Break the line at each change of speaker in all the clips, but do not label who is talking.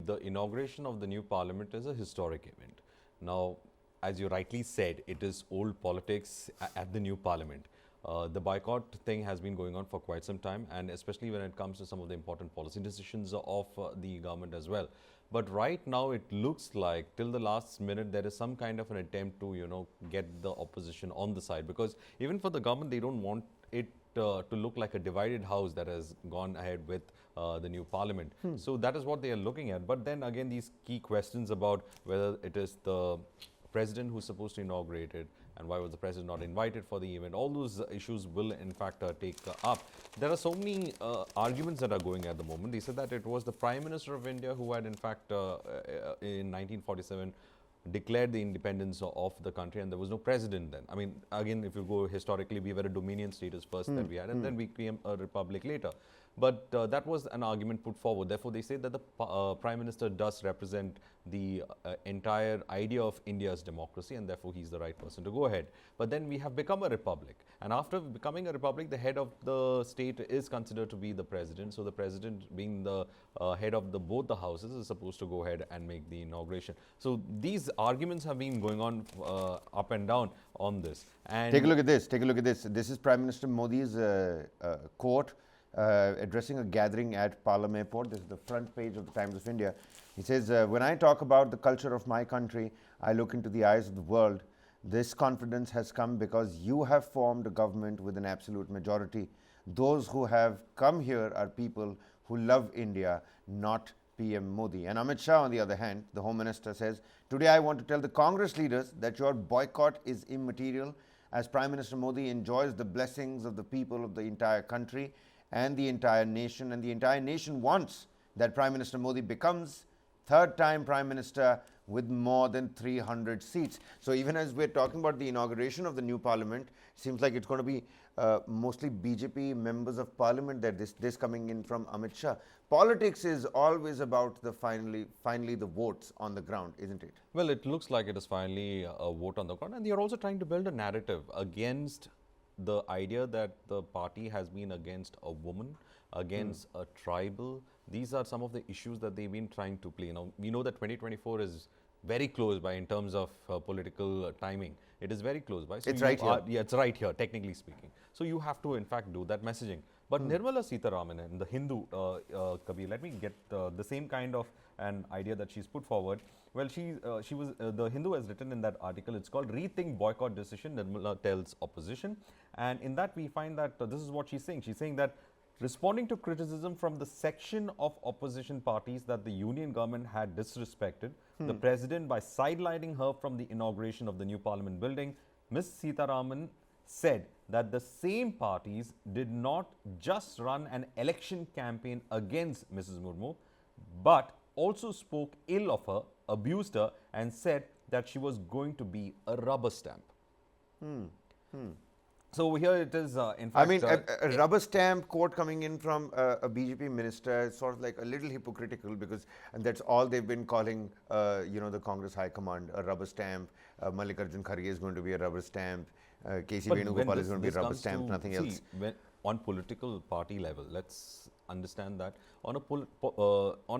the inauguration of the new parliament is a historic event. Now, as you rightly said, it is old politics at the new parliament. The boycott thing has been going on for quite some time, and especially when it comes to some of the important policy decisions of the government as well. But right now, it looks like till the last minute, there is some kind of an attempt to, get the opposition on the side, because even for the government, they don't want it to look like a divided house that has gone ahead with the new parliament. So that is what they are looking at. But then again, these key questions about whether it is the president who's supposed to inaugurate it, and why was the president not invited for the event, all those issues will in fact take up. There are so many arguments that are going at the moment. They said that it was the Prime Minister of India who had in fact in 1947 declared the independence of the country, and there was no president then. I mean, again, if you go historically, we were a dominion status first that we had, and then we became a republic later. But that was an argument put forward. Therefore, they say that the Prime Minister does represent the entire idea of India's democracy, and therefore he's the right person to go ahead. But then we have become a republic, and after becoming a republic, the head of the state is considered to be the president. So the president, being the head of both the houses, is supposed to go ahead and make the inauguration. So these arguments have been going on up and down on this. And
take a look at this. Take a look at this. This is Prime Minister Modi's quote. Addressing a gathering at Parliament Airport. This is the front page of the Times of India. He says, when I talk about the culture of my country, I look into the eyes of the world. This confidence has come because you have formed a government with an absolute majority. Those who have come here are people who love India, not PM Modi. And Amit Shah, on the other hand, the Home Minister, says, today I want to tell the Congress leaders that your boycott is immaterial, as Prime Minister Modi enjoys the blessings of the people of the entire country and the entire nation, and the entire nation wants that Prime Minister Modi becomes third-time Prime Minister with more than 300 seats. So even as we're talking about the inauguration of the new Parliament, it seems like it's going to be mostly BJP members of Parliament that this coming in from Amit Shah. Politics is always about the finally the votes on the ground, isn't it?
well, it looks like it is finally a vote on the ground, and they are also trying to build a narrative against the idea that the party has been against a woman, against a tribal. These are some of the issues that they've been trying to play. Now, we know that 2024 is very close by in terms of political timing. It is very close by. So
it's right here.
Yeah, it's right here, technically speaking. So you have to, in fact, do that messaging. But Nirmala Sitharaman in the Hindu, Kabir, let me get the same kind of an idea that she's put forward. Well, the Hindu has written in that article, it's called Rethink Boycott Decision, Nirmala Tells Opposition. And in that we find that this is what she's saying. She's saying that responding to criticism from the section of opposition parties that the union government had disrespected the president by sidelining her from the inauguration of the new parliament building, Ms. Sitharaman said that the same parties did not just run an election campaign against Mrs. Murmu, but also spoke ill of her, abused her, and said that she was going to be a rubber stamp. So here it is, in fact,
I mean, a rubber stamp quote coming in from a BJP minister is sort of like a little hypocritical, because and that's all they've been calling, the Congress High Command, a rubber stamp. Mallikarjun Kharge is going to be a rubber stamp. K.C. Venugopal is going to be a rubber stamp, nothing else.
On political party level, let's understand that on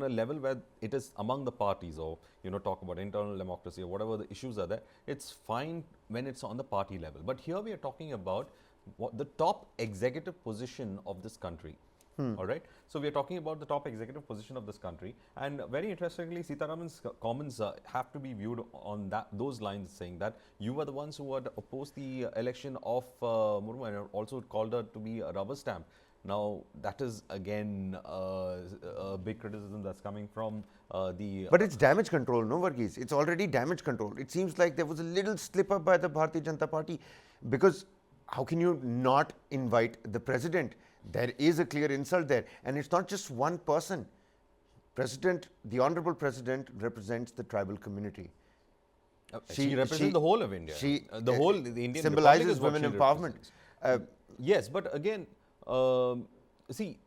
a level where it is among the parties, or talk about internal democracy or whatever the issues are there, it's fine when it's on the party level. But here we are talking about the top executive position of this country. All right. So we are talking about the top executive position of this country, and very interestingly, Sitharaman's comments have to be viewed on those lines, saying that you were the ones who had opposed the election of Murmu and also called her to be a rubber stamp. Now, that is again a big criticism that's coming from the.
But it's damage control, no, Verghese? It's already damage control. It seems like there was a little slip up by the Bharatiya Janata Party, because how can you not invite the president? There is a clear insult there, and it's not just one person. The Honorable President represents the tribal community.
She represents the whole of India. The Indian
symbolizes women empowerment.
Yes, but again, see,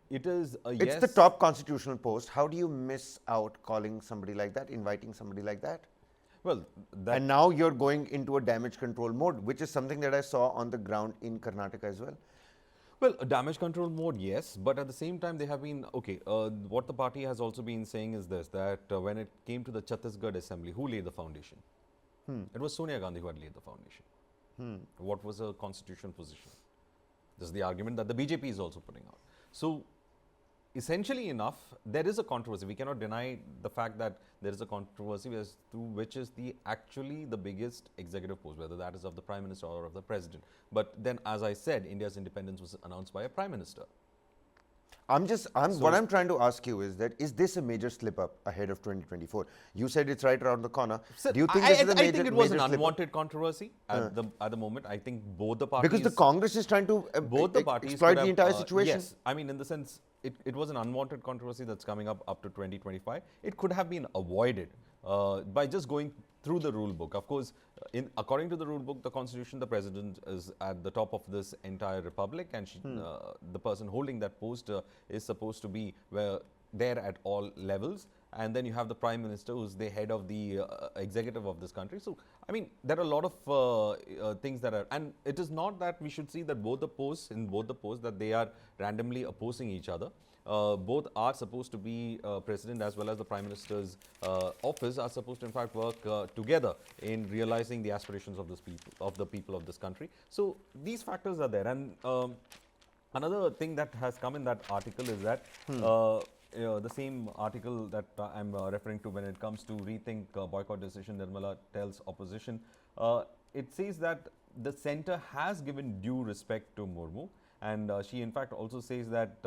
it is
it's the top constitutional post. How do you miss out calling somebody like that, inviting somebody like that?
Well,
and now you're going into a damage control mode, which is something that I saw on the ground in Karnataka as well.
Well, damage control mode, yes, but at the same time, they have been okay. What the party has also been saying is this: that when it came to the Chhattisgarh Assembly, who laid the foundation? It was Sonia Gandhi who had laid the foundation. What was her constitutional position? This is the argument that the BJP is also putting out. So, essentially enough, there is a controversy. We cannot deny the fact that there is a controversy as to which is the actually the biggest executive post, whether that is of the Prime Minister or of the President. But then, as I said, India's independence was announced by a Prime Minister.
What I'm trying to ask you is that, is this a major slip up ahead of 2024? You said it's right around the corner.
Sir,
Do you think this is a major
I think it was an
slip-up?
unwanted controversy at the moment. I think both the parties...
Because the Congress is trying to
both the parties
exploit
could
the
have,
entire situation.
Yes, I mean, in the sense, it was an unwanted controversy that's coming up to 2025. It could have been avoided by just going through the rule book. Of course, according to the rule book, the constitution, the president is at the top of this entire republic, and the person holding that post is supposed to be there at all levels. And then you have the prime minister, who's the head of the executive of this country. So, I mean, there are a lot of things that are, and it is not that we should see that both the posts that they are randomly opposing each other. Both are supposed to be president as well as the prime minister's office are supposed to in fact work together in realizing the aspirations of the people of this country. So these factors are there, and another thing that has come in that article is that the same article that I'm referring to when it comes to rethink boycott decision, Nirmala tells opposition. It says that the centre has given due respect to Murmu, and she in fact also says that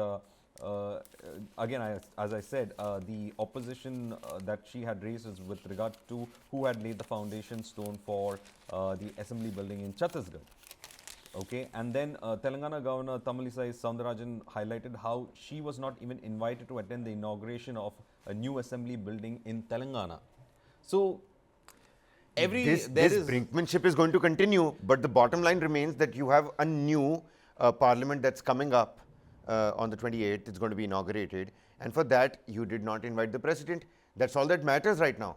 again, as I said, the opposition that she had raised is with regard to who had laid the foundation stone for the assembly building in Chhattisgarh. Okay, and then Telangana Governor Tamilisai Soundarajan highlighted how she was not even invited to attend the inauguration of a new assembly building in Telangana. So,
this brinkmanship is going to continue, but the bottom line remains that you have a new parliament that's coming up on the 28th. It's going to be inaugurated, and for that you did not invite the president. That's all that matters right now.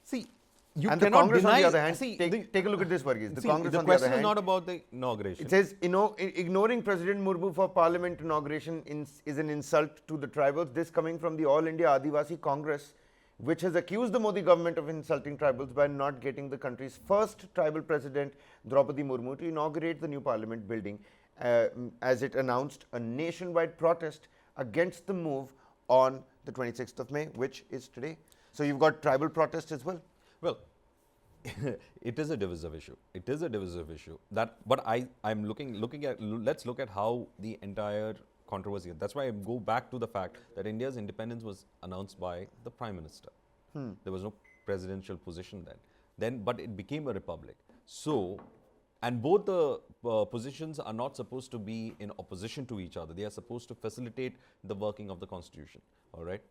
See, you
and
cannot
the Congress,
deny,
on the other hand,
see,
take a look at this, Verghese. The Congress,
the
on the other
question is
hand,
not about the inauguration.
it says, ignoring President Murmu for parliament inauguration is an insult to the tribals. This coming from the All-India Adivasi Congress, which has accused the Modi government of insulting tribals by not getting the country's first tribal president, Draupadi Murmu, to inaugurate the new parliament building, as it announced a nationwide protest against the move on the 26th of May, which is today. So you've got tribal protest as well.
Well, it is a divisive issue. It is a divisive issue. But I'm looking at, let's look at how the entire controversy. That's why I go back to the fact that India's independence was announced by the Prime Minister. There was no presidential position then. But it became a republic. So, and both the positions are not supposed to be in opposition to each other. They are supposed to facilitate the working of the constitution. All right.